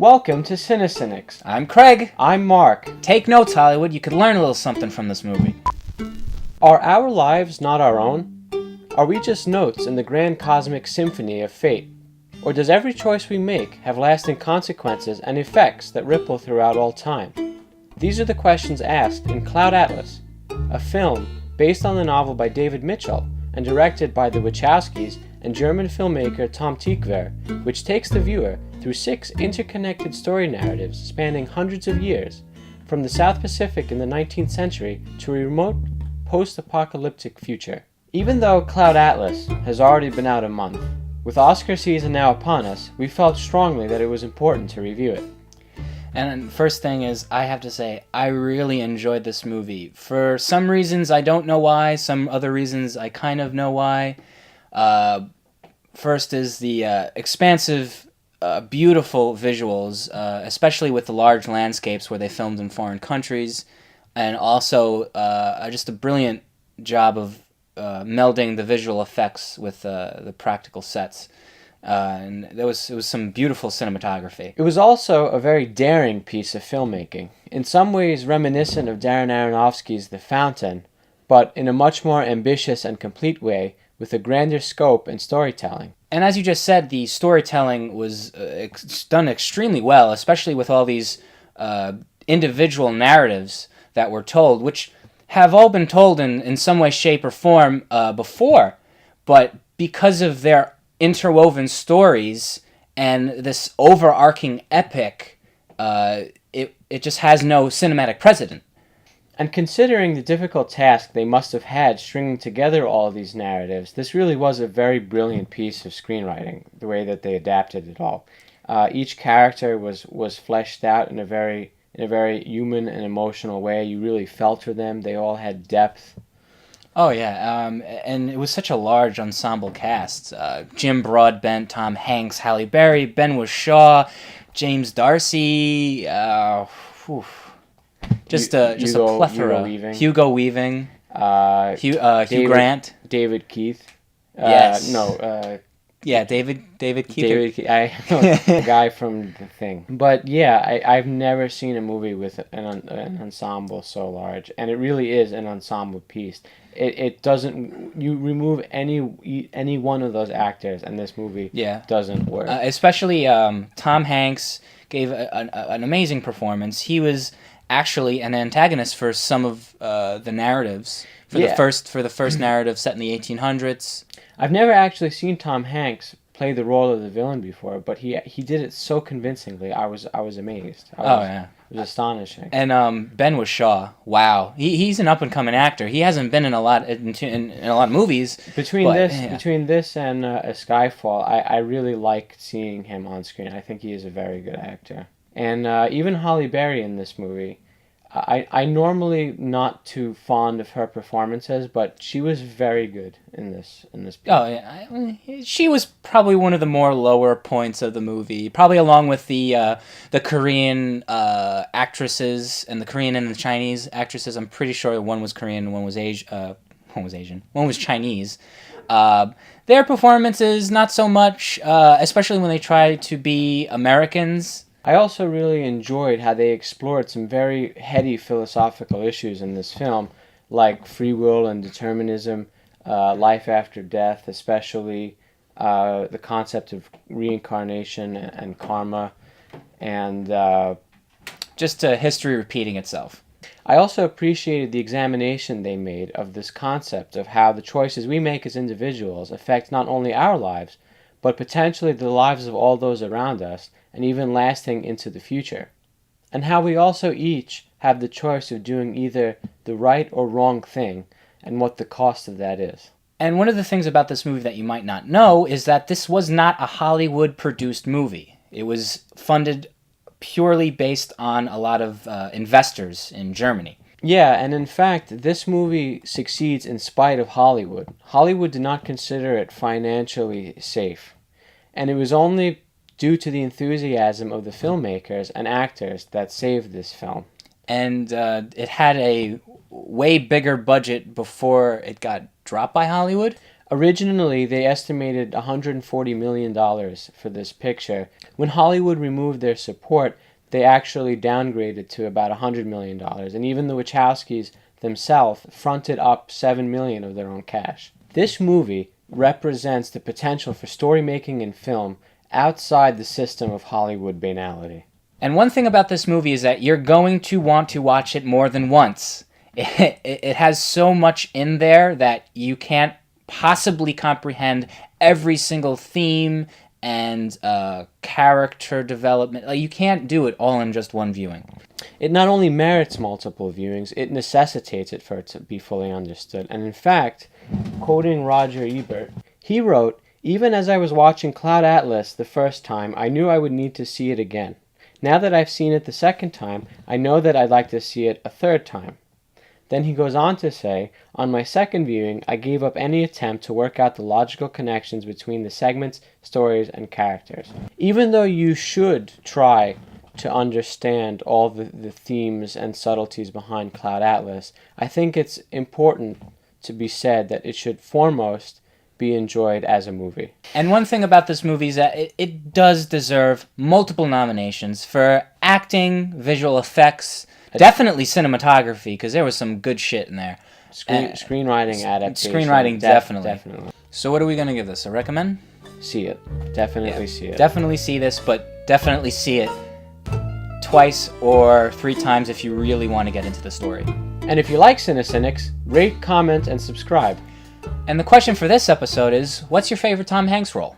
Welcome to CineCynics. I'm Craig. I'm Mark. Take notes, Hollywood. You could learn a little something from this movie. Are our lives not our own? Are we just notes in the grand cosmic symphony of fate? Or does every choice we make have lasting consequences and effects that ripple throughout all time? These are the questions asked in Cloud Atlas, a film based on the novel by David Mitchell and directed by the Wachowskis and German filmmaker Tom Tykwer, which takes the viewer through 6 interconnected story narratives spanning hundreds of years, from the South Pacific in the 19th century to a remote post-apocalyptic future. Even though Cloud Atlas has already been out a month, with Oscar season now upon us, we felt strongly that it was important to review it. And first thing is, I have to say, I really enjoyed this movie. For some reasons, I don't know why. Some other reasons, I kind of know why. First is the expansive, beautiful visuals, especially with the large landscapes where they filmed in foreign countries. And also just a brilliant job of melding the visual effects with the practical sets. And it was some beautiful cinematography. It was also a very daring piece of filmmaking, in some ways reminiscent of Darren Aronofsky's The Fountain, but in a much more ambitious and complete way, with a grander scope and storytelling. And as you just said, the storytelling was done extremely well, especially with all these individual narratives that were told, which have all been told in some way, shape, or form before, but because of their interwoven stories and this overarching epic, it just has no cinematic precedent. And considering the difficult task they must have had stringing together all of these narratives, this really was a very brilliant piece of screenwriting, the way that they adapted it all. Each character was fleshed out in a very human and emotional way. You really felt for them. They all had depth. Oh, yeah, and it was such a large ensemble cast. Jim Broadbent, Tom Hanks, Halle Berry, Ben Whishaw, James Darcy, just a plethora. Hugo Weaving. Hugh Grant. David Keith. Yes. David Keith. The guy from The Thing. But yeah, I've never seen a movie with an ensemble so large, and it really is an ensemble piece. It doesn't. You remove any one of those actors, and this movie doesn't work. Especially Tom Hanks gave an amazing performance. He was actually an antagonist for some of the narratives for the first narrative set in the 1800s. I've never actually seen Tom Hanks play the role of the villain before, but he did it so convincingly. I was amazed. It was astonishing. And Ben Whishaw, wow, he's an up and coming actor. He hasn't been in a lot of movies. Between this and Skyfall, I really like seeing him on screen. I think he is a very good actor. And even Halle Berry in this movie, I normally not too fond of her performances, but she was very good in this piece. Oh yeah, she was probably one of the more lower points of the movie, probably along with the Korean actresses and the Korean and the Chinese actresses. I'm pretty sure one was Korean and one was Asian. One was Chinese. Their performances not so much, especially when they try to be Americans. I also really enjoyed how they explored some very heady philosophical issues in this film, like free will and determinism, life after death, especially the concept of reincarnation and karma, and just history repeating itself. I also appreciated the examination they made of this concept of how the choices we make as individuals affect not only our lives, but potentially the lives of all those around us, and even lasting into the future. And how we also each have the choice of doing either the right or wrong thing, and what the cost of that is. And one of the things about this movie that you might not know is that this was not a Hollywood-produced movie. It was funded purely based on a lot of investors in Germany. Yeah, and in fact, this movie succeeds in spite of Hollywood. Hollywood did not consider it financially safe. And it was only due to the enthusiasm of the filmmakers and actors that saved this film. And it had a way bigger budget before it got dropped by Hollywood? Originally, they estimated $140 million for this picture. When Hollywood removed their support, they actually downgraded to about $100 million, and even the Wachowskis themselves fronted up $7 million of their own cash. This movie represents the potential for story making in film outside the system of Hollywood banality. And one thing about this movie is that you're going to want to watch it more than once. It has so much in there that you can't possibly comprehend every single theme and character development. Like, you can't do it all in just one viewing. It not only merits multiple viewings, it necessitates it for it to be fully understood. And in fact, quoting Roger Ebert, he wrote, "Even as I was watching Cloud Atlas the first time, I knew I would need to see it again. Now that I've seen it the second time, I know that I'd like to see it a third time." Then he goes on to say, "On my second viewing, I gave up any attempt to work out the logical connections between the segments, stories, and characters." Even though you should try to understand all the themes and subtleties behind Cloud Atlas, I think it's important to be said that it should foremost be enjoyed as a movie. And one thing about this movie is that it does deserve multiple nominations for acting, visual effects, definitely cinematography, because there was some good shit in there. Screenwriting adaptation. Screenwriting, definitely. Definitely. So what are we going to give this? A recommend? See it. Definitely see it. Definitely see this, but definitely see it twice or 3 times if you really want to get into the story. And if you like CineCynics, rate, comment, and subscribe. And the question for this episode is, what's your favorite Tom Hanks role?